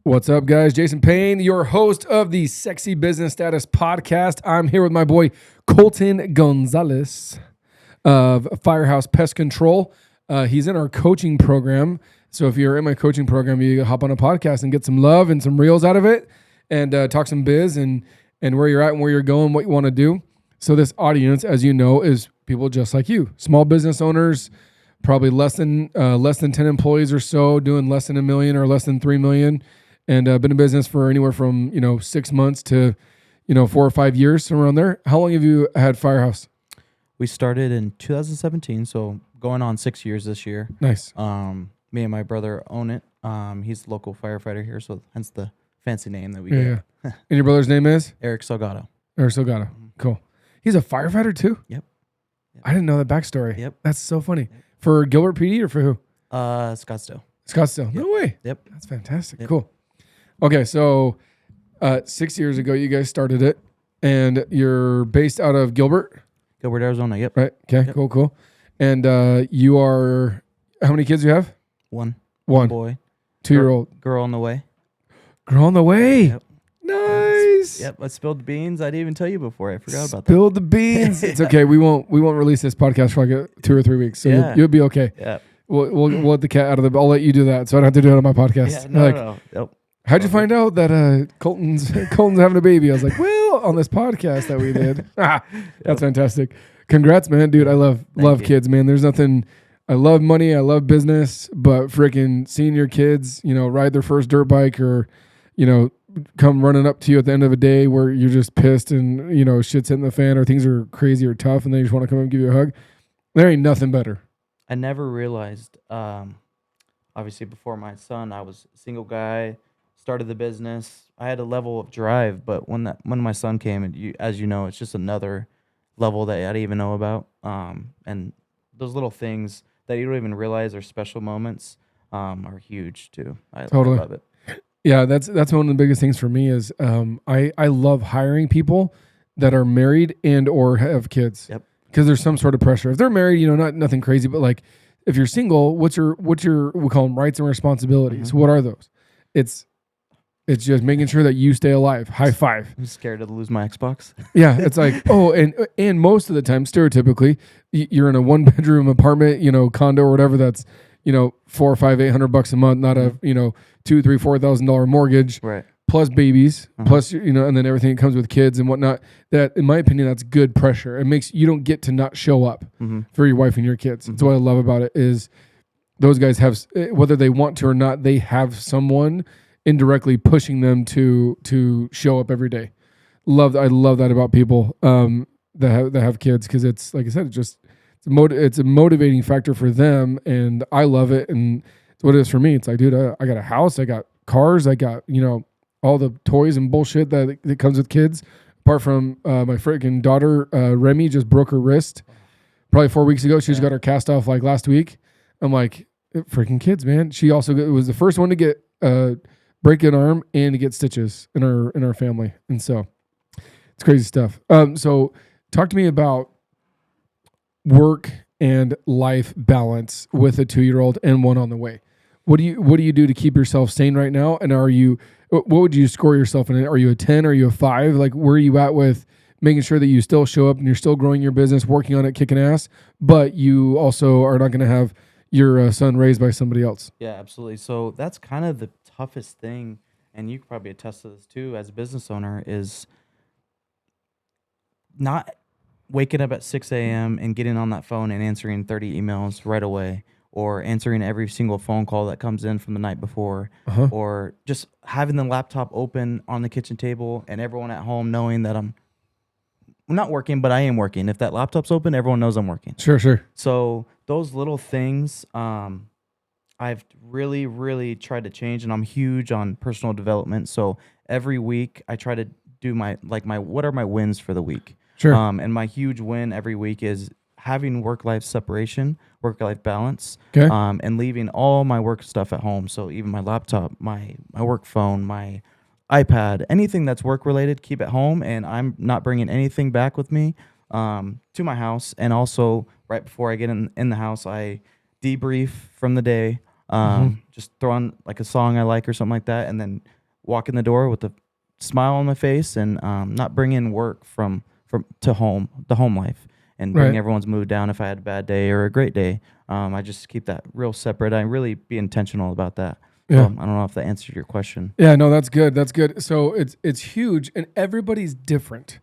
What's up, guys? Jason Payne, your host of the Sexy Business Status Podcast. I'm here with my boy Colten Gonzalez of Firehouse Pest Control. He's in our coaching program. So if you're in my coaching program, you hop on a podcast and get some love and some reels out of it and talk some biz and where you're at and where you're going, what you want to do. So this audience, as you know, is people just like you, small business owners, probably less than 10 employees or so, doing less than $1 million or less than $3 million. And been in business for anywhere from 6 months to 4 or 5 years, around there. How long have you had Firehouse? We started in 2017, so going on 6 years this year. Nice. Me and my brother own it. He's a local firefighter here, so hence the fancy name that we get. Yeah. And your brother's name is Eric Salgado. Eric Salgado. Mm-hmm. Cool. He's a firefighter too. Yep. I didn't know that backstory. Yep. That's so funny. Yep. For Gilbert PD or for who? Scottsdale. Scottsdale. Yep. No way. Yep. That's fantastic. Yep. Cool. Okay, so 6 years ago, you guys started it, and you're based out of Gilbert, Arizona. Yep. Right. Okay. Yep. Cool. And you are, how many kids do you have? One Boy. boy. 2-year-old. Girl on the way. Girl on the way. Yep. Nice. Yep. I spilled the beans. I didn't even tell you before. I forgot about that. Spilled the beans. It's okay. We won't release this podcast for like 2 or 3 weeks, so you'll be okay. Yeah. We'll let the cat out of the. I'll let you do that, so I don't have to do it on my podcast. Yeah, no. Yep. How'd you find out that Colton's having a baby? I was like, well, on this podcast that we did. That's fantastic. Congrats, man, dude. I love kids, man. There's nothing. I love money. I love business, but freaking seeing your kids, ride their first dirt bike or, come running up to you at the end of a day where you're just pissed and shit's hitting the fan or things are crazy or tough and they just want to come up and give you a hug. There ain't nothing better. I never realized, obviously before my son, I was a single guy, started the business. I had a level of drive, but when my son came, and as you know, it's just another level that I didn't even know about. And those little things that you don't even realize are special moments are huge too. I love it. Yeah, that's one of the biggest things for me is I love hiring people that are married and or have kids. Yep. Because there's some sort of pressure. If they're married, nothing crazy, but like if you're single, what's your we call them rights and responsibilities. Mm-hmm. What are those? It's just making sure that you stay alive. High five. I'm scared to lose my Xbox. Yeah, it's like and most of the time, stereotypically, you're in a 1-bedroom apartment, condo or whatever. That's $400 or $800 a month, not a $2,000, $3,000, $4,000 mortgage. Right. Plus babies, plus, and then everything that comes with kids and whatnot. That, in my opinion, that's good pressure. It makes you don't get to not show up for your wife and your kids. That's what I love about it is those guys have, whether they want to or not, they have someone indirectly pushing them to show up every day. I love that about people that have kids because it's like I said, it's a motivating factor for them, and I love it. And it's what it is for me. It's like, dude, I got a house, I got cars, I got all the toys and bullshit that comes with kids. Apart from my freaking daughter, Remy, just broke her wrist probably 4 weeks ago. She just got her cast off like last week. I'm like, freaking kids, man. She also was the first one to get break an arm and to get stitches in our family, and so it's crazy stuff. So talk to me about work and life balance with a 2-year-old and one on the way. What do you do to keep yourself sane right now? And what would you score yourself in? Are you a 10? Are you a 5? Like, where are you at with making sure that you still show up and you're still growing your business, working on it, kicking ass, but you also are not going to have your son raised by somebody else? Yeah, absolutely. So that's kind of the toughest thing, and you could probably attest to this too as a business owner, is not waking up at 6 a.m. and getting on that phone and answering 30 emails right away, or answering every single phone call that comes in from the night before, or just having the laptop open on the kitchen table and everyone at home knowing that I'm not working, but I am working. If that laptop's open, everyone knows I'm working. Sure. So those little things, I've really, really tried to change, and I'm huge on personal development. So every week I try to do my what are my wins for the week? Sure. And my huge win every week is having work-life separation, work-life balance, Okay. And leaving all my work stuff at home. So even my laptop, my work phone, my iPad, anything that's work-related, keep at home, and I'm not bringing anything back with me to my house. And also, right before I get in the house, I debrief from the day. Just throw on like a song I like or something like that, and then walk in the door with a smile on my face, and not bring in work from to home, the home life, and bring everyone's mood down if I had a bad day or a great day. I just keep that real separate. I really be intentional about that. Yeah. I don't know if that answered your question. Yeah, no, that's good. That's good. So it's huge, and everybody's different,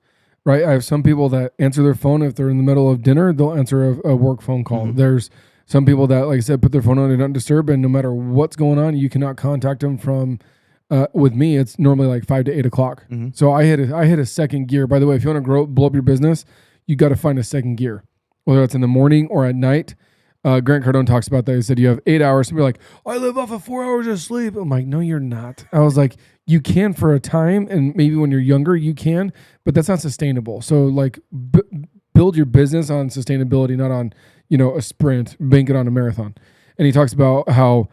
right? I have some people that answer their phone if they're in the middle of dinner. They'll answer a work phone call. There's some people that, like I said, put their phone on Do Not Disturb, and no matter what's going on, you cannot contact them from. With me, it's normally like 5 to 8 o'clock. So I hit a second gear. By the way, if you want to blow up your business, you got to find a second gear, whether it's in the morning or at night. Grant Cardone talks about that. He said you have 8 hours. Some people are like, I live off of 4 hours of sleep. I'm like, no, you're not. I was like, you can for a time, and maybe when you're younger, you can, but that's not sustainable. So like, build your business on sustainability, not on a sprint. Bank it on a marathon. And he talks about how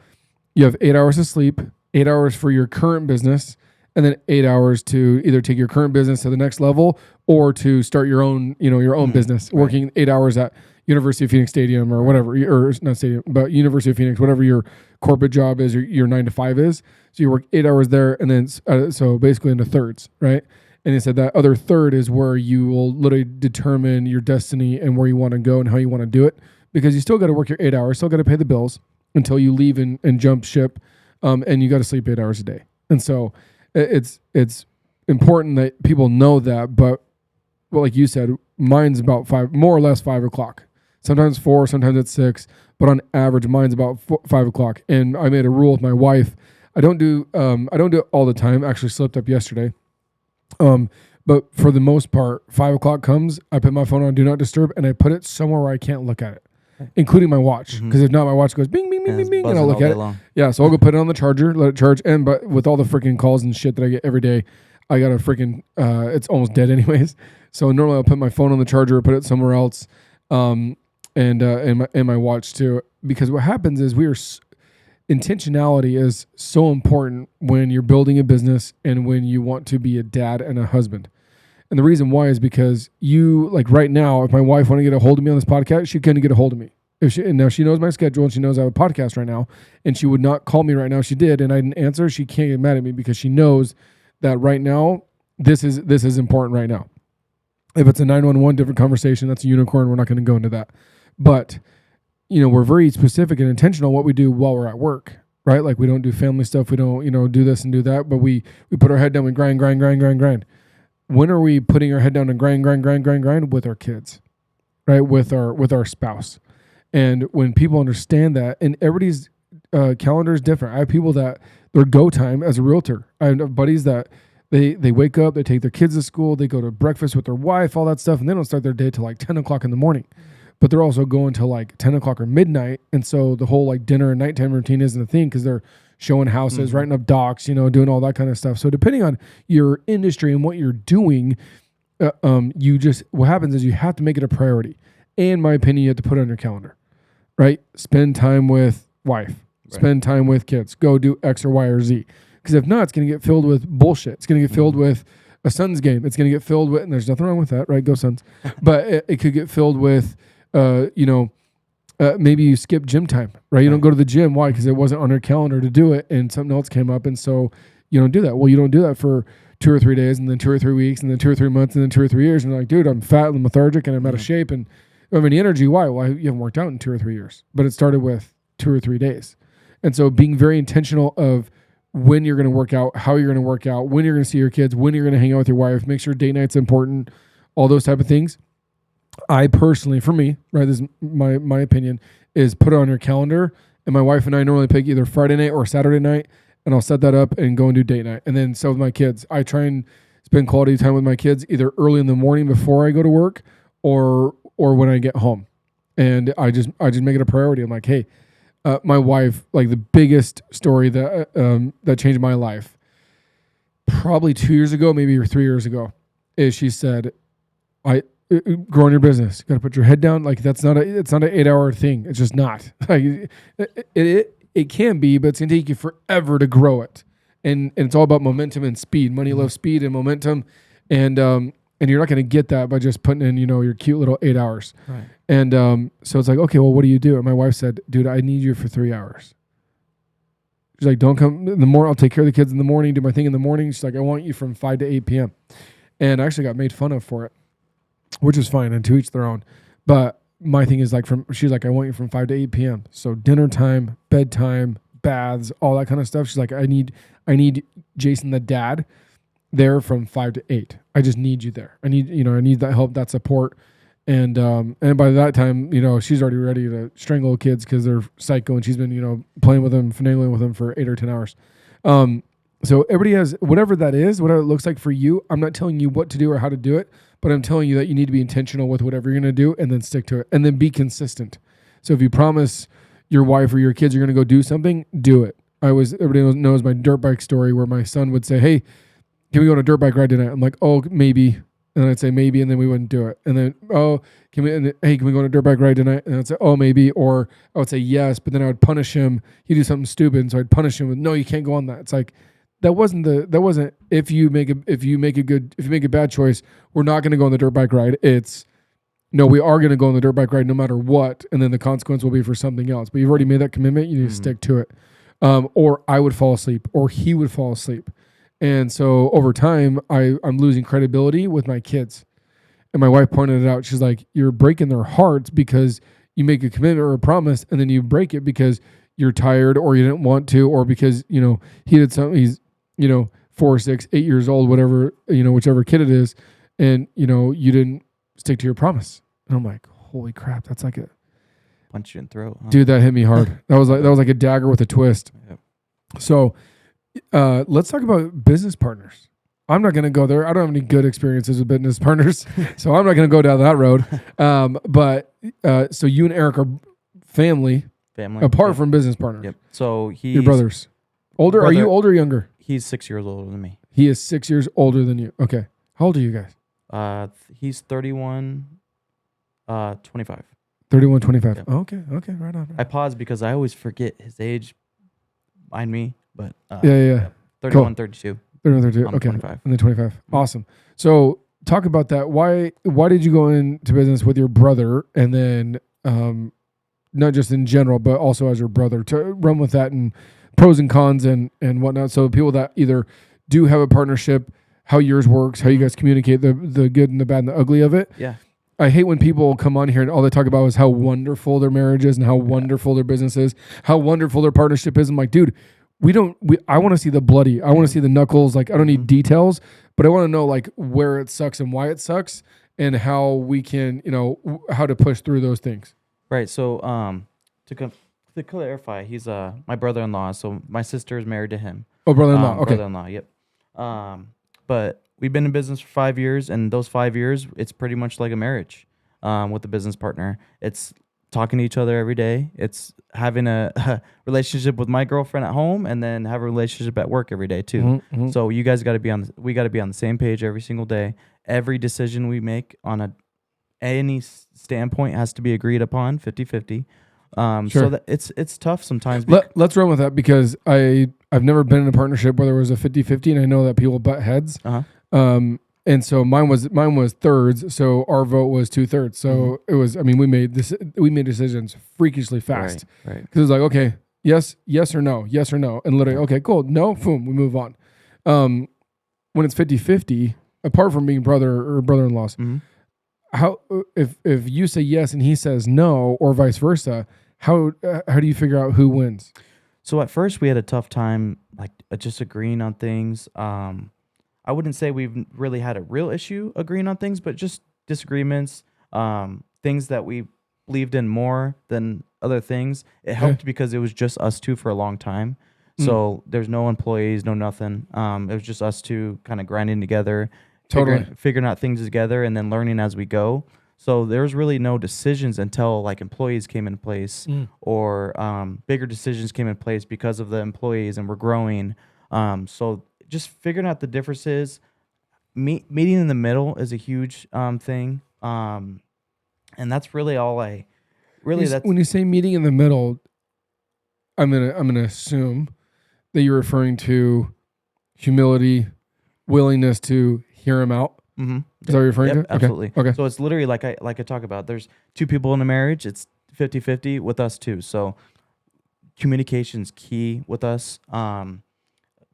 you have 8 hours of sleep, 8 hours for your current business, and then 8 hours to either take your current business to the next level or to start your own, your own business, working 8 hours at University of Phoenix Stadium or whatever, or not stadium, but University of Phoenix, whatever your corporate job is, your 9 to 5 is. So you work 8 hours there, and then so basically into thirds, right? And he said that other third is where you will literally determine your destiny and where you want to go and how you want to do it, because you still got to work your 8 hours, still got to pay the bills until you leave and jump ship. And you got to sleep 8 hours a day. And so it's important that people know that. But well, like you said, mine's about 5, more or less 5 o'clock. Sometimes 4, sometimes it's 6. But on average, mine's about 5 o'clock. And I made a rule with my wife. I don't do it all the time. Actually slipped up yesterday. But for the most part, 5 o'clock comes, I put my phone on Do Not Disturb, and I put it somewhere where I can't look at it, including my watch. Because if not, my watch goes bing, bing, bing, bing, bing, and I'll look at it. Long. Yeah, so I'll go put it on the charger, let it charge. But with all the freaking calls and shit that I get every day, I got to freaking, it's almost dead anyways. So normally I'll put my phone on the charger or put it somewhere else, and my watch too. Because what happens is intentionality is so important when you're building a business and when you want to be a dad and a husband. And the reason why is because like right now, if my wife wanted to get a hold of me on this podcast, she couldn't get a hold of me. And now she knows my schedule and she knows I have a podcast right now, and she would not call me right now. If she did, and I didn't answer, she can't get mad at me because she knows that right now, this is important right now. If it's a 911, different conversation, that's a unicorn. We're not going to go into that. But, we're very specific and intentional what we do while we're at work, right? Like we don't do family stuff. We don't, do this and do that, but we put our head down, we grind. When are we putting our head down and grind with our kids, right? With our spouse. And when people understand that, and everybody's calendar is different. I have people that their go time as a realtor. I have buddies that they wake up, they take their kids to school, they go to breakfast with their wife, all that stuff, and they don't start their day till like 10 o'clock in the morning. But they're also going till like 10 o'clock or midnight. And so the whole like dinner and nighttime routine isn't a thing because they're showing houses, writing up docs, doing all that kind of stuff. So depending on your industry and what you're doing, what happens is you have to make it a priority. And in my opinion, you have to put it on your calendar, right? Spend time with wife, spend time with kids, go do X or Y or Z. Because if not, it's going to get filled with bullshit. It's going to get filled with a Suns game. It's going to get filled with, and there's nothing wrong with that, right? Go Suns. But it could get filled with, maybe you skip gym time, right? You don't go to the gym. Why? Because it wasn't on your calendar to do it, and something else came up, and so you don't do that. Well, you don't do that for 2 or 3 days, and then 2 or 3 weeks, and then 2 or 3 months, and then 2 or 3 years, and you're like, dude, I'm fat and lethargic, and I'm out of shape, and I have any energy. Why? Well, you haven't worked out in 2 or 3 years, but it started with 2 or 3 days. And so being very intentional of when you're going to work out, how you're going to work out, when you're going to see your kids, when you're going to hang out with your wife, make sure date night's important, all those type of things. I personally, for me, right, this is my opinion, is put it on your calendar. And my wife and I normally pick either Friday night or Saturday night, and I'll set that up and go and do date night. And then so with my kids, I try and spend quality time with my kids either early in the morning before I go to work or when I get home. And I just make it a priority. I'm like, hey, my wife, like the biggest story that changed my life, probably 2 years ago, maybe or 3 years ago, is she said, growing your business, you got to put your head down. Like it's not an 8 hour thing. It's just not. Like it can be, but it's gonna take you forever to grow it. And it's all about momentum and speed. Money loves speed and momentum, and you're not gonna get that by just putting in your cute little 8 hours. Right. And so it's like, okay, well, what do you do? And my wife said, dude, I need you for 3 hours. She's like, don't come in the morning. I'll take care of the kids in the morning, do my thing in the morning. She's like, I want you from 5 to 8 p.m. And I actually got made fun of for it, which is fine, and to each their own. But my thing is like she's like, I want you from 5 to 8 p.m. So dinner time, bedtime, baths, all that kind of stuff. She's like, I need Jason, the dad, there from 5 to 8. I just need you there. I need that help, that support. And by that time, she's already ready to strangle kids because they're psycho, and she's been, playing with them, finagling with them for 8 or 10 hours. So everybody has whatever that is, whatever it looks like for you. I'm not telling you what to do or how to do it, but I'm telling you that you need to be intentional with whatever you're going to do, and then stick to it, and then be consistent. So if you promise your wife or your kids you're going to go do something, do it. Everybody knows my dirt bike story where my son would say, hey, can we go on a dirt bike ride tonight? I'm like, oh, maybe. And I'd say maybe, and then we wouldn't do it. And then, oh, can we go on a dirt bike ride tonight? And I'd say, oh, maybe. Or I would say yes, but then I would punish him. He'd do something stupid, and so I'd punish him with, no, you can't go on that. It's like, that wasn't if you make a bad choice, we're not going to go on the dirt bike ride. It's, no, we are going to go on the dirt bike ride no matter what, and then the consequence will be for something else. But you've already made that commitment. You need to stick to it. Or I would fall asleep, or he would fall asleep. And so over time, I'm losing credibility with my kids. And my wife pointed it out. She's like, you're breaking their hearts because you make a commitment or a promise, and then you break it because you're tired, or you didn't want to, or because, he did something. He's, 4, 6, 8 years old, whatever, whichever kid it is. And, you didn't stick to your promise. And I'm like, holy crap. That's like a punch you in the throat. Huh? Dude, that hit me hard. That was like a dagger with a twist. Yep. So, let's talk about business partners. I'm not going to go there. I don't have any good experiences with business partners, so I'm not going to go down that road. But so you and Eric are family apart from business partners. Yep. So he's your brothers. Older? Are you older or younger? He's 6 years older than me. He is 6 years older than you. Okay. How old are you guys? He's 31, 25. 31, 25. Yep. Oh, okay. Okay. Right on. I paused because I always forget his age. Mind me, but yeah. 31, cool. 32. 31, 32. I'm okay. 25. And then 25. Mm-hmm. Awesome. So talk about that. Why did you go into business with your brother, and then not just in general, but also as your brother, to run with that and pros and cons and whatnot. So people that either do have a partnership, how yours works, how you guys communicate the good and the bad and the ugly of it. Yeah. I hate when people come on here and all they talk about is how wonderful their marriage is and how wonderful their business is, how wonderful their partnership is. I'm like, dude, I want to see the bloody, I want to see the knuckles. Like, I don't need details, but I want to know like where it sucks and why it sucks and how we can, how to push through those things. Right. So, to clarify, he's my brother-in-law. So my sister is married to him. Oh, brother-in-law. Okay. Brother-in-law. Yep. But we've been in business for 5 years, and those 5 years, it's pretty much like a marriage with a business partner. It's talking to each other every day. It's having a relationship with my girlfriend at home, and then have a relationship at work every day too. Mm-hmm. So you guys got to be we got to be on the same page every single day. Every decision we make on any standpoint has to be agreed upon 50-50. Sure. So that it's tough sometimes. Let's run with that because I've never been in a partnership where there was a 50-50, and I know that people butt heads. Uh-huh. And so mine was thirds, so our vote was 2/3. So it was. I mean, we made decisions freakishly fast. Right. Because it was like, okay, yes or no, and literally, okay, cool, no, boom, we move on. When it's 50-50, apart from being brother or brother-in-laws, how if you say yes and he says no, or vice versa, how do you figure out who wins? So at first we had a tough time, like just agreeing on things. I wouldn't say we've really had a real issue agreeing on things, but just disagreements, things that we believed in more than other things. It helped because it was just us two for a long time. So there's no employees, no nothing. It was just us two kind of grinding together, figuring out things together, and then learning as we go. So there's really no decisions until like employees came in place or bigger decisions came in place because of the employees, and we're growing. So just figuring out the differences, meeting in the middle is a huge thing. And that's really all when you say meeting in the middle, I'm gonna assume that you're referring to humility, willingness to hear him out. Mm-hmm. Is that what you're referring to? Absolutely. Okay. So it's literally like I talk about. There's two people in a marriage. It's 50-50 with us too. So communication's key with us.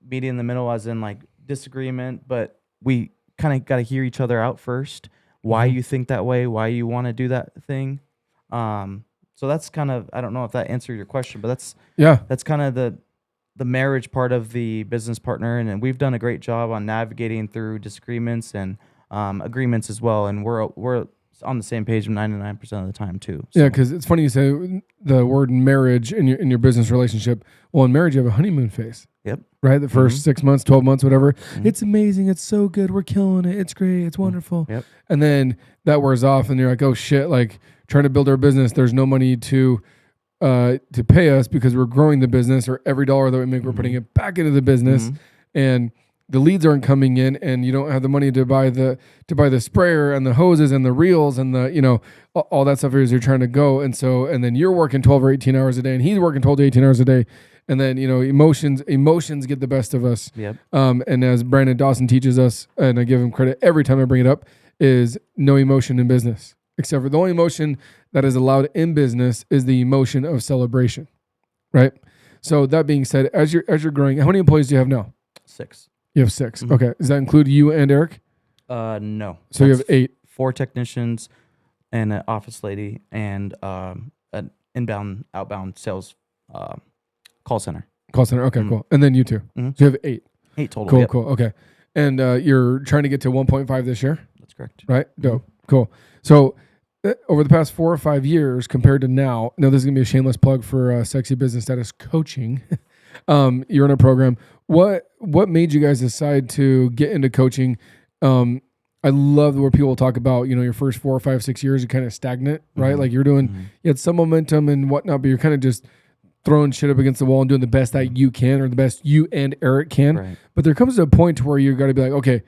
Meeting in the middle, as in like disagreement, but we kind of got to hear each other out first. Why you think that way? Why you want to do that thing? So that's kind of, I don't know if that answered your question, but that's kind of the marriage part of the business partner, and we've done a great job on navigating through disagreements and agreements as well, and we're on the same page 99% of the time too. So. Yeah, because it's funny you say the word marriage in your business relationship. Well, in marriage, you have a honeymoon phase. Yep. Right? The first 6 months, 12 months, whatever. It's amazing. It's so good. We're killing it. It's great. It's wonderful. Yep. And then that wears off and you're like, oh shit, like trying to build our business. There's no money to pay us because we're growing the business, or every dollar that we make, we're putting it back into the business. And the leads aren't coming in, and you don't have the money to buy the sprayer and the hoses and the reels and the, all that stuff as you're trying to go. And then you're working 12 or 18 hours a day, and he's working 12 to 18 hours a day. And then, emotions get the best of us. Yep. And as Brandon Dawson teaches us, and I give him credit every time I bring it up, is no emotion in business. Except for the only emotion that is allowed in business is the emotion of celebration. Right? So that being said, as you're growing, how many employees do you have now? 6. You have 6. Okay. Does that include you and Eric? No. So you have 8. 4 technicians and an office lady and an inbound, outbound sales call center. Call center. Okay, cool. And then you 2. So you have 8. 8 total. Cool, yep. cool. Okay. And you're trying to get to 1.5 this year? That's correct. Right? Dope. Cool. So over the past 4 or 5 years compared to now, this is going to be a shameless plug for Sexy Business Status Coaching. You're in a program. What made you guys decide to get into coaching? I love where people talk about, your first 4 or 5, 6 years, you're kind of stagnant, right? Like you're doing, you had some momentum and whatnot, but you're kind of just throwing shit up against the wall and doing the best that you can, or the best you and Eric can. Right. But there comes a point where you got to be like, okay,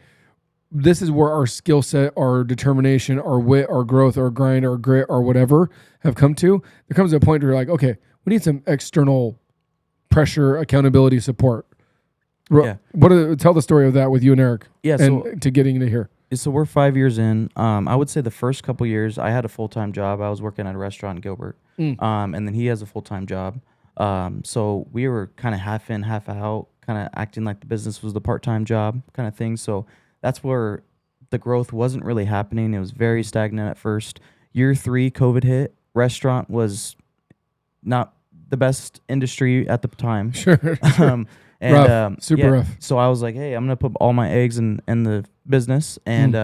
this is where our skill set, our determination, our wit, our growth, our grind, our grit, or whatever have come to. There comes a point where you're like, okay, we need some external pressure, accountability, support. Yeah. Tell the story of that with you and Eric. Yeah. And to getting into here. So we're 5 years in. I would say the first couple years I had a full-time job. I was working at a restaurant in Gilbert. And then he has a full-time job. So we were kind of half in, half out, kind of acting like the business was the part-time job kind of thing. So that's where the growth wasn't really happening. It was very stagnant at first. Year 3, COVID hit. Restaurant was not the best industry at the time. Sure. And rough. Super rough. So I was like, hey, I'm going to put all my eggs in the business. And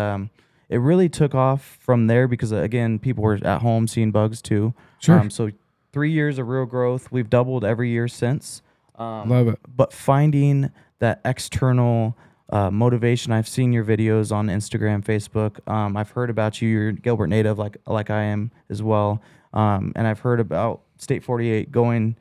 it really took off from there because, again, people were at home seeing bugs too. Sure. So 3 years of real growth. We've doubled every year since. Love it. But finding that external motivation, I've seen your videos on Instagram, Facebook. I've heard about you. You're a Gilbert native like I am as well. And I've heard about State 48 going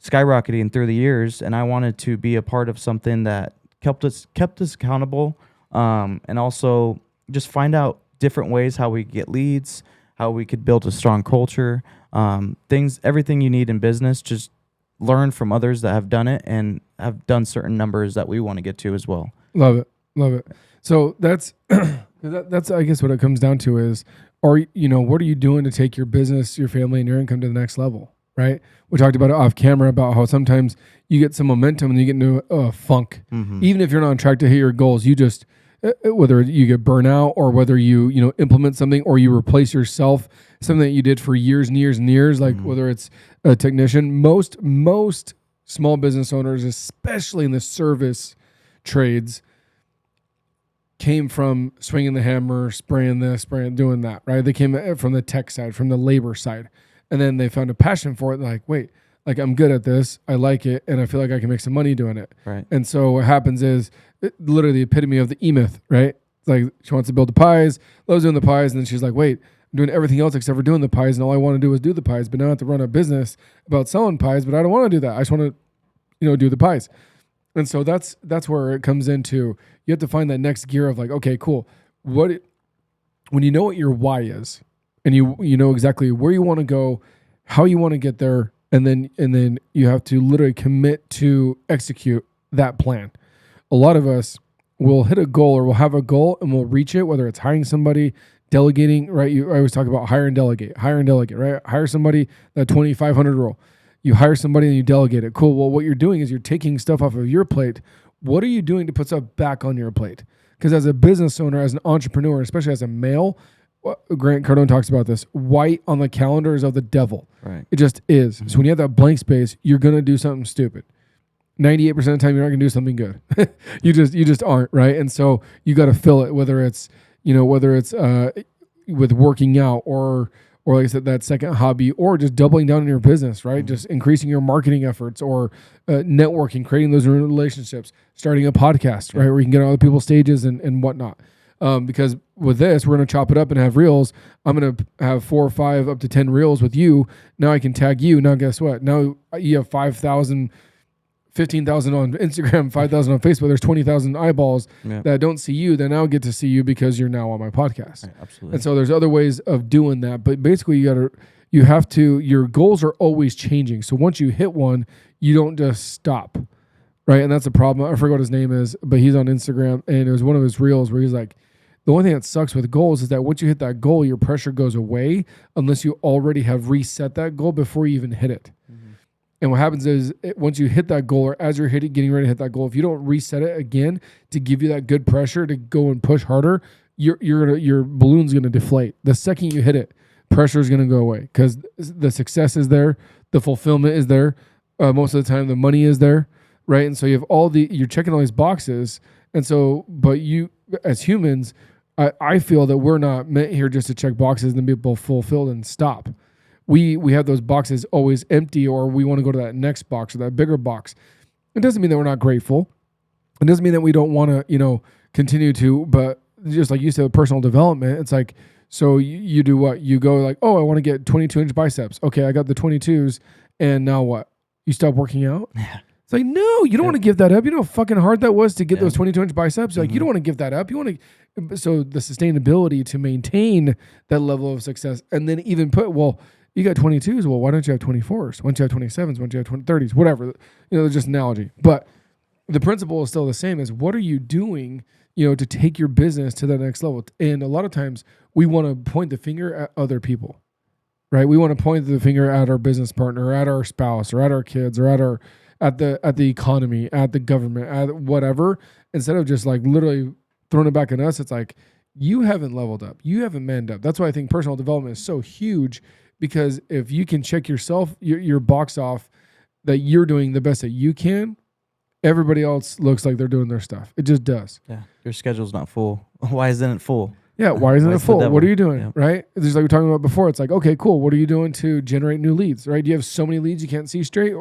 skyrocketing through the years, and I wanted to be a part of something that kept us accountable, and also just find out different ways how we get leads, how we could build a strong culture, everything you need in business. Just learn from others that have done it and have done certain numbers that we want to get to as well. Love it. So that's that's I guess what it comes down to is, what are you doing to take your business, your family, and your income to the next level? Right? We talked about it off camera about how sometimes you get some momentum and you get into a funk. Even if you're not on track to hit your goals, you just, whether you get burnout or whether you implement something or you replace yourself, something that you did for years and years and years, like whether it's a technician, most small business owners, especially in the service trades, came from swinging the hammer, spraying this, doing that, right? They came from the tech side, from the labor side. And then they found a passion for it. They're like, wait, I'm good at this. I like it. And I feel like I can make some money doing it. Right. And so what happens is literally the epitome of the E-Myth, right? It's like she wants to build the pies, loves doing the pies. And then she's like, wait, I'm doing everything else except for doing the pies. And all I want to do is do the pies. But now I have to run a business about selling pies, but I don't want to do that. I just want to, do the pies. And so that's where it comes into, you have to find that next gear of like, okay, cool. When you know what your why is, and you know exactly where you want to go, how you want to get there, and then you have to literally commit to execute that plan. A lot of us will hit a goal or we'll have a goal and we'll reach it, whether it's hiring somebody, delegating, right? I always talk about hire and delegate, right? Hire somebody, that 2,500 rule. You hire somebody and you delegate it. Cool. Well, what you're doing is you're taking stuff off of your plate. What are you doing to put stuff back on your plate? Because as a business owner, as an entrepreneur, especially as a male, Grant Cardone talks about this. White on the calendar is of the devil. Right. It just is. So when you have that blank space, you're gonna do something stupid. 98% of the time, you're not gonna do something good. you just aren't, right? And so you got to fill it. Whether it's with working out or like I said, that second hobby, or just doubling down on your business, right? Just increasing your marketing efforts, or networking, creating those relationships, starting a podcast, right? Where you can get on other people's stages and whatnot. Because with this, we're going to chop it up and have reels. I'm going to have 4 or 5 up to 10 reels with you. Now I can tag you. Now guess what? Now you have 5,000, 15,000 on Instagram, 5,000 on Facebook. There's 20,000 eyeballs that don't see you. That now get to see you because you're now on my podcast. Right, absolutely. And so there's other ways of doing that. But basically your goals are always changing. So once you hit one, you don't just stop. Right. And that's a problem. I forget what his name is, but he's on Instagram, and it was one of his reels where he's like, the only thing that sucks with goals is that once you hit that goal, your pressure goes away unless you already have reset that goal before you even hit it. Mm-hmm. And what happens is once you hit that goal, or as you're getting ready to hit that goal, if you don't reset it again to give you that good pressure to go and push harder, your balloon's going to deflate. The second you hit it, pressure is going to go away because the success is there, the fulfillment is there. Most of the time, the money is there, right? And so you have you're checking all these boxes. And so, but you as humans, I feel that we're not meant here just to check boxes and be fulfilled and stop. We have those boxes always empty, or we want to go to that next box or that bigger box. It doesn't mean that we're not grateful. It doesn't mean that we don't want to, continue to, but just like you said, with personal development, it's like, so you do what? You go like, oh, I want to get 22-inch biceps. Okay, I got the 22s, and now what? You stop working out? Yeah. It's like, no, you don't want to give that up. You know how fucking hard that was to get those 22-inch biceps? Like, you don't want to give that up. You want to, so the sustainability to maintain that level of success, and then even you got 22s. Well, why don't you have 24s? Why don't you have 27s? Why don't you have 30s? Whatever. It's just an analogy. But the principle is still the same as what are you doing, to take your business to the next level? And a lot of times we want to point the finger at other people, right? We want to point the finger at our business partner, or at our spouse, or at our kids, or at the economy, at the government, at whatever, instead of just like literally throwing it back at us. It's like, you haven't leveled up. You haven't manned up. That's why I think personal development is so huge, because if you can check yourself, your box off that you're doing the best that you can, everybody else looks like they're doing their stuff. It just does. Yeah. Your schedule's not full. Why isn't it full? Yeah. Why isn't it full? What are you doing? Yeah. Right. Just like we were talking about before. It's like, okay, cool. What are you doing to generate new leads? Right. Do you have so many leads you can't see straight?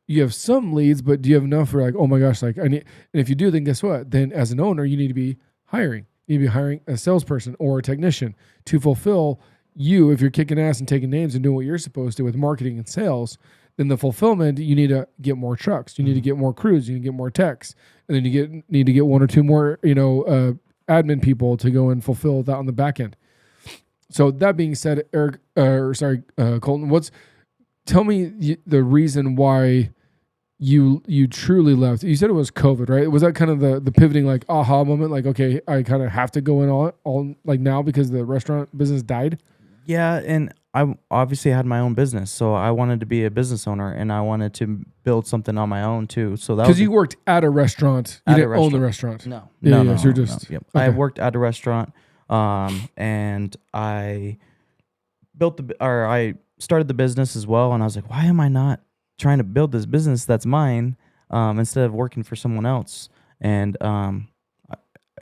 You have some leads, but do you have enough for like, oh my gosh, like I need, and if you do, then guess what? Then as an owner, you need to be hiring. You need to be hiring a salesperson or a technician to fulfill you. If you're kicking ass and taking names and doing what you're supposed to with marketing and sales, then the fulfillment, you need to get more trucks. You need to get more crews. You need to get more techs. And then you need to get 1 or 2 more, admin people to go and fulfill that on the back end. So that being said, Colten, tell me the reason why you truly left. You said it was COVID, right? Was that kind of the pivoting, like aha moment? Like, okay, I kind of have to go in all like now because the restaurant business died. Yeah. And I obviously had my own business, so I wanted to be a business owner, and I wanted to build something on my own too. So that because you worked at a restaurant, you didn't own the restaurant. No. No. So you're just Yep. Okay. I worked at a restaurant, and I I started the business as well, and I was like, why am I not trying to build this business that's mine instead of working for someone else? And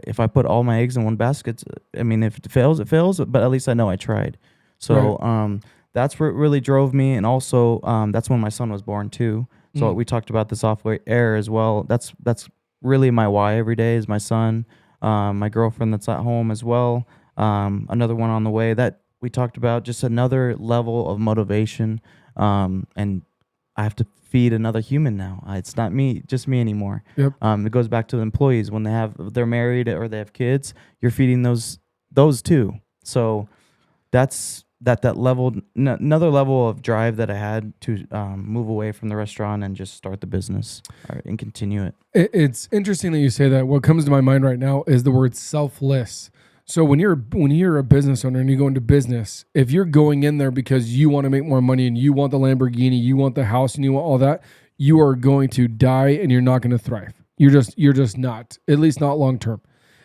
if I put all my eggs in one basket, if it fails, it fails, but at least I know I tried. So right. That's what really drove me, and also that's when my son was born too. So we talked about this off air as well. That's really my why every day is my son, my girlfriend that's at home as well, another one on the way that we talked about, just another level of motivation, and I have to feed another human now. It's not just me anymore. Yep. It goes back to the employees when they're married or they have kids. You're feeding those too. So that's that level, another level of drive that I had to move away from the restaurant and just start the business and continue it. It's interesting that you say that. What comes to my mind right now is the word selfless. So when you're a business owner and you go into business, if you're going in there because you want to make more money and you want the Lamborghini, you want the house and you want all that, you are going to die and you're not going to thrive. You're just not, at least not long term.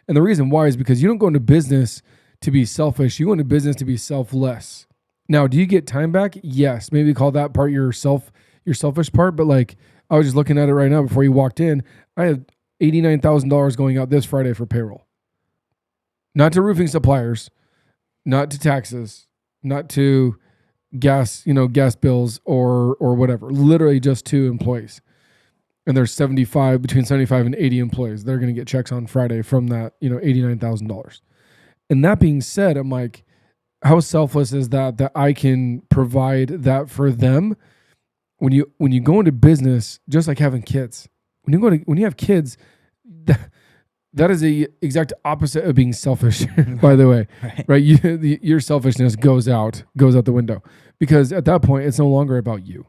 And the reason why is because you don't go into business to be selfish. You go into business to be selfless. Now, do you get time back? Yes. Maybe call that part your selfish part. But like I was just looking at it right now before you walked in. I have $89,000 going out this Friday for payroll. Not to roofing suppliers, not to taxes, not to gas bills or whatever. Literally just to employees. And there's between 75 and 80 employees. They're going to get checks on Friday from that, $89,000. And that being said, I'm like, how selfless is that I can provide that for them? When you go into business, just like having kids, when you have kids, that is the exact opposite of being selfish, by the way, right? Your selfishness goes out the window, because at that point, it's no longer about you.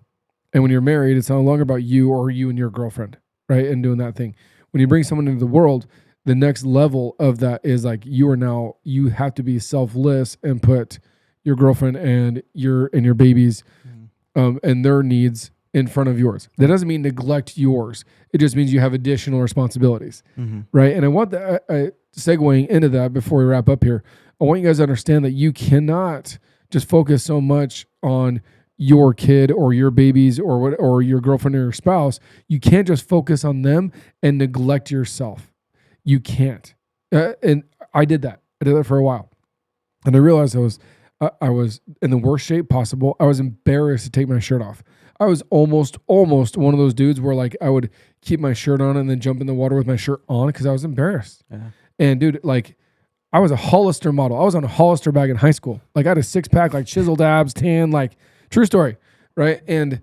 And when you're married, it's no longer about you or you and your girlfriend, right? And doing that thing. When you bring someone into the world, the next level of that is like you have to be selfless and put your girlfriend and your babies and their needs in front of yours. That doesn't mean neglect yours. It just means you have additional responsibilities, right? And I want segueing into that before we wrap up here, I want you guys to understand that you cannot just focus so much on your kid or your babies or your girlfriend or your spouse. You can't just focus on them and neglect yourself. You can't. And I did that. I did that for a while. And I realized I was in the worst shape possible. I was embarrassed to take my shirt off. I was almost one of those dudes where like I would keep my shirt on and then jump in the water with my shirt on because I was embarrassed. Yeah. And dude, like I was a Hollister model. I was on a Hollister bag in high school. Like I had a 6-pack, like chiseled abs, tan, like true story, right? And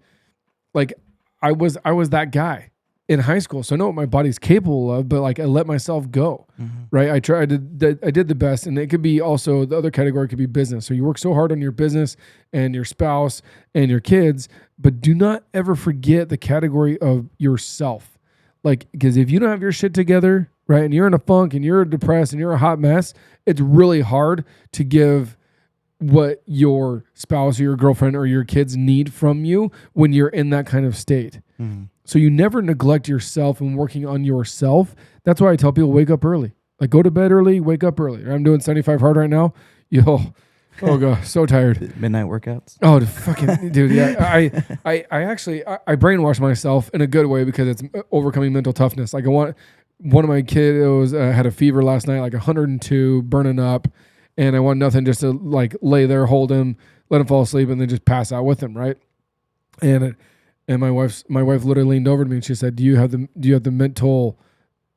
like I was that guy in high school. So I know what my body's capable of, but like I let myself go, right? I did the best. And it could be also, the other category could be business. So you work so hard on your business and your spouse and your kids, but do not ever forget the category of yourself. Like, because if you don't have your shit together, right, and you're in a funk and you're depressed and you're a hot mess, it's really hard to give what your spouse or your girlfriend or your kids need from you when you're in that kind of state. So you never neglect yourself and working on yourself. That's why I tell people wake up early. Like go to bed early, wake up early. I'm doing 75 hard right now. Oh god, so tired. Midnight workouts. Oh, fucking dude, yeah. I actually brainwash myself in a good way because it's overcoming mental toughness. Like one of my kiddos had a fever last night, like 102, burning up, and I want nothing just to like lay there, hold him, let him fall asleep, and then just pass out with him, right? And my wife literally leaned over to me and she said, "Do you have the mental,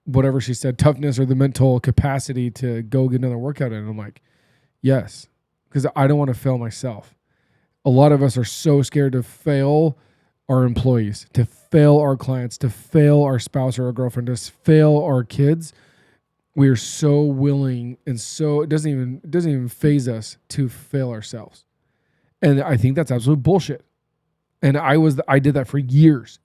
whatever she said, toughness or the mental capacity to go get another workout in?" And I'm like, "Yes." Because I don't want to fail myself. A lot of us are so scared to fail our employees, to fail our clients, to fail our spouse or our girlfriend, to fail our kids. We are so willing, and so it doesn't even faze us to fail ourselves. And I think that's absolute bullshit. And I did that for years,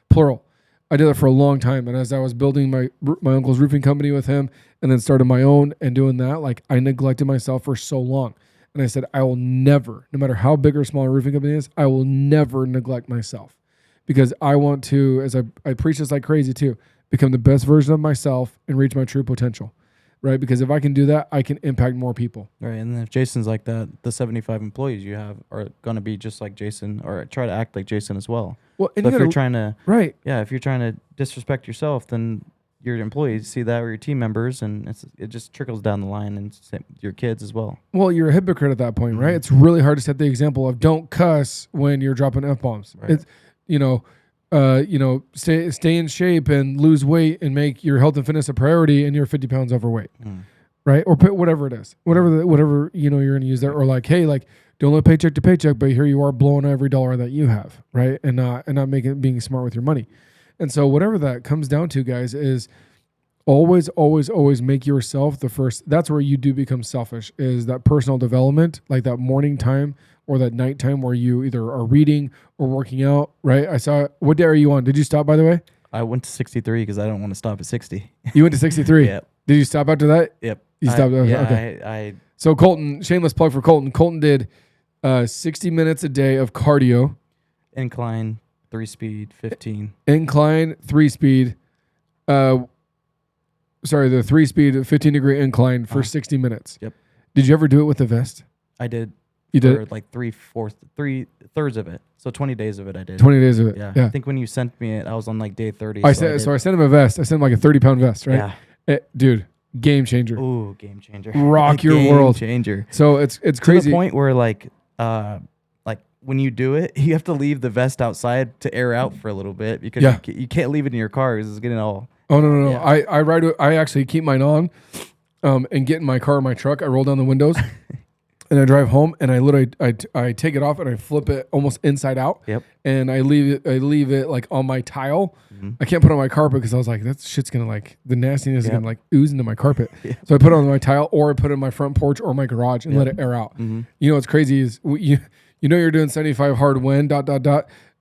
plural. I did that for a long time. And as I was building my uncle's roofing company with him and then started my own and doing that, like I neglected myself for so long. And I said, I will never, no matter how big or small a roofing company is, I will never neglect myself because I want to, as I preach this like crazy too, become the best version of myself and reach my true potential, right? Because if I can do that, I can impact more people. Right. And then if Jason's like that, the 75 employees you have are going to be just like Jason or try to act like Jason as well. Well, and so if you're trying to, right. Yeah, if you're trying to disrespect yourself, then your employees see that, or your team members, and it just trickles down the line, and your kids as well. Well, you're a hypocrite at that point, right? It's really hard to set the example of don't cuss when you're dropping F-bombs. Right. It's, stay in shape and lose weight and make your health and fitness a priority, and you're 50 pounds overweight, right? Or put whatever it is, whatever you're going to use there, or like, hey, like don't live paycheck to paycheck, but here you are blowing every dollar that you have, right? And not being smart with your money. And so whatever that comes down to, guys, is always make yourself the first. That's where you do become selfish, is that personal development, like that morning time or that night time where you either are reading or working out, right? I saw, what day are you on? Did you stop, by the way? I went to 63 because I don't want to stop at 60. You went to 63? Yep. Did you stop after that? Yep. You stopped. Okay. So Colten, shameless plug for Colten. Colten did 60 minutes a day of cardio. Incline, 3-speed, 15. Incline, 3-speed. The 3-speed, 15-degree incline for 60 minutes. Yep. Did you ever do it with a vest? I did. You did? Like 3/3 of it. So 20 days of it I did. 20 days of it. Yeah. Yeah. I think when you sent me it, I was on like day 30. I sent him a vest. I sent him like a 30-pound vest, right? Yeah. Dude, game changer. Ooh, game changer. Rock your world. Game changer. So it's crazy. To the point where like when you do it, you have to leave the vest outside to air out for a little bit because you can't leave it in your car because it's getting all. Oh no. Yeah. I actually keep mine on, and get in my car or my truck. I roll down the windows, and I drive home, and I literally I take it off and I flip it almost inside out. Yep. And I leave it like on my tile. Mm-hmm. I can't put it on my carpet because I was like, that shit's gonna like the nastiness is gonna like ooze into my carpet. Yeah. So I put it on my tile or I put it in my front porch or my garage and let it air out. Mm-hmm. You know what's crazy is you know you're doing 75 hard when ...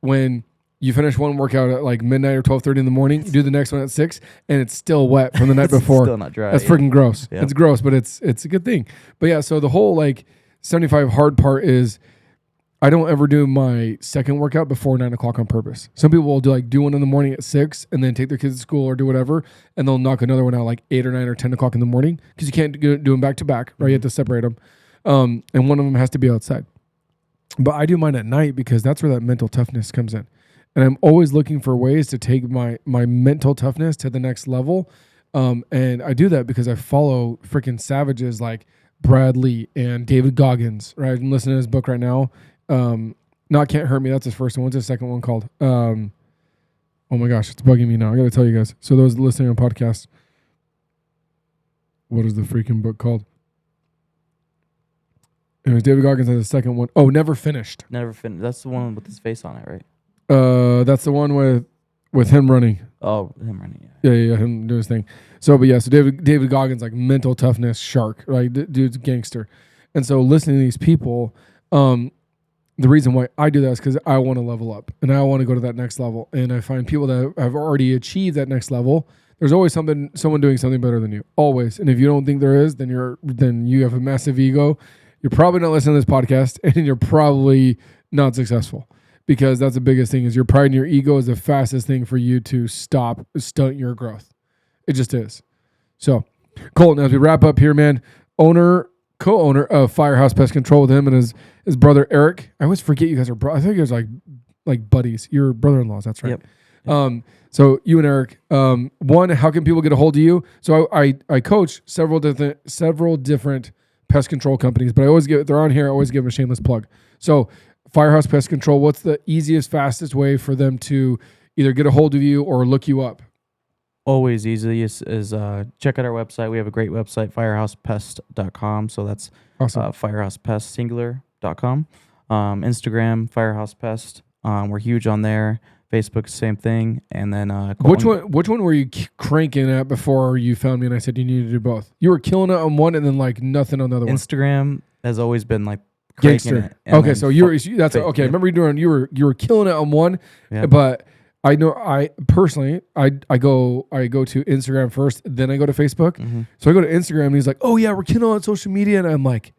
when you finish one workout at like midnight or 12:30 in the morning, you do the next one at 6 and it's still wet from the night before. Still not dry. That's freaking gross. Yeah. It's gross, but it's a good thing. But yeah, so the whole like 75 hard part is I don't ever do my second workout before 9 o'clock on purpose. Some people will do one in the morning at 6 and then take their kids to school or do whatever, and they'll knock another one out like 8 or 9 or 10 o'clock in the morning because you can't do them back to back, right? You have to separate them, and one of them has to be outside. But I do mine at night because that's where that mental toughness comes in. And I'm always looking for ways to take my mental toughness to the next level. And I do that because I follow freaking savages like Brad Lee and David Goggins, right? I'm listening to his book right now. Not Can't Hurt Me. That's his first one. What's his second one called? Oh my gosh, it's bugging me now. I got to tell you guys. So those listening on podcast, what is the freaking book called? Anyways, David Goggins has the second one. Oh, Never Finished. Never finished. That's the one with his face on it, right? That's the one with him running. Oh, him running. Yeah, him doing his thing. So David Goggins, like mental toughness shark, right? Dude's a gangster. And so listening to these people, the reason why I do that is because I want to level up and I want to go to that next level. And I find people that have already achieved that next level. There's always someone doing something better than you, always. And if you don't think there is, then you have a massive ego. You're probably not listening to this podcast, and you're probably not successful because that's the biggest thing is your pride and your ego is the fastest thing for you to stunt your growth. It just is. So, Colten, as we wrap up here, man, co-owner of Firehouse Pest Control with him and his brother Eric. I always forget you guys are I think you guys are like buddies. You're brother-in-laws. That's right. Yep. So you and Eric, one, how can people get a hold of you? So I coach several different pest control companies, but they're on here. I always give them a shameless plug. So Firehouse Pest Control, what's the easiest, fastest way for them to either get a hold of you or look you up? Always easiest is check out our website. We have a great website, firehousepest.com. So that's awesome. firehousepestsingular.com. Instagram, Firehouse Pest. We're huge on there. Facebook, same thing. And then which one were you cranking at before you found me and I said you needed to do both? You were killing it on one and then like nothing on the other one. Instagram has always been like gangster. Okay, so okay. I remember you were killing it on one, but I know I personally I go to Instagram first, then I go to Facebook. Mm-hmm. So I go to Instagram and he's like, "Oh yeah, we're killing on social media," and I'm like,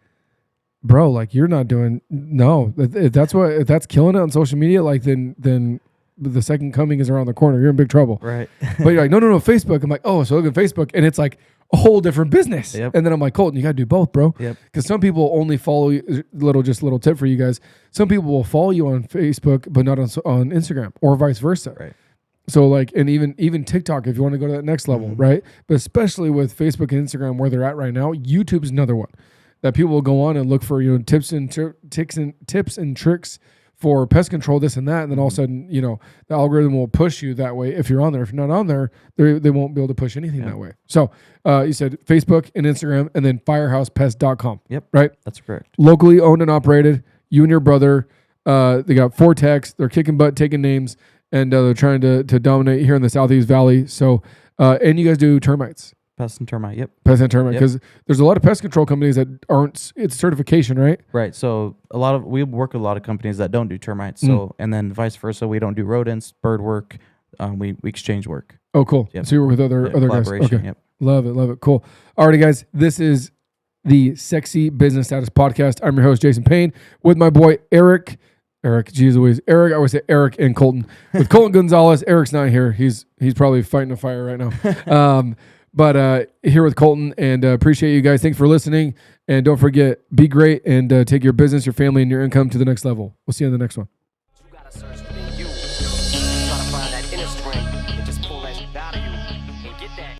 "Bro, like you're not doing if that's killing it on social media, like then." The second coming is around the corner. You're in big trouble. Right. But you're like, no, Facebook. I'm like, oh, so look at Facebook. And it's like a whole different business. Yep. And then I'm like, Colten, you got to do both, bro. Yep. Because some people only follow you, little tip for you guys. Some people will follow you on Facebook, but not on Instagram or vice versa. Right. So like, and even TikTok, if you want to go to that next level, mm-hmm. right? But especially with Facebook and Instagram, where they're at right now, YouTube's another one that people will go on and look for, tips and tricks for pest control, this and that, and then all of a sudden, the algorithm will push you that way if you're on there. If you're not on there, they won't be able to push anything that way. So you said Facebook and Instagram, and then firehousepest.com. Yep. Right? That's correct. Locally owned and operated. You and your brother, they got 4 techs. They're kicking butt, taking names, and they're trying to dominate here in the Southeast Valley. So, and you guys do termites. Pest and termite, yep. Pest and termite, because there's a lot of pest control companies that aren't, it's certification, right? Right. So we work with a lot of companies that don't do termites. So, and then vice versa, we don't do rodents, bird work. We exchange work. Oh, cool. Yep. So you work with other guys. Okay. Yep. Love it. Cool. Alrighty, guys. This is the Sexy Business Status Podcast. I'm your host, Jason Payne, with my boy Eric. Geez Louise. Eric, I always say Eric and Colten. With Colten Gonzalez, Eric's not here. He's probably fighting a fire right now. But here with Colten, and appreciate you guys. Thanks for listening. And don't forget, be great and take your business, your family, and your income to the next level. We'll see you in the next one.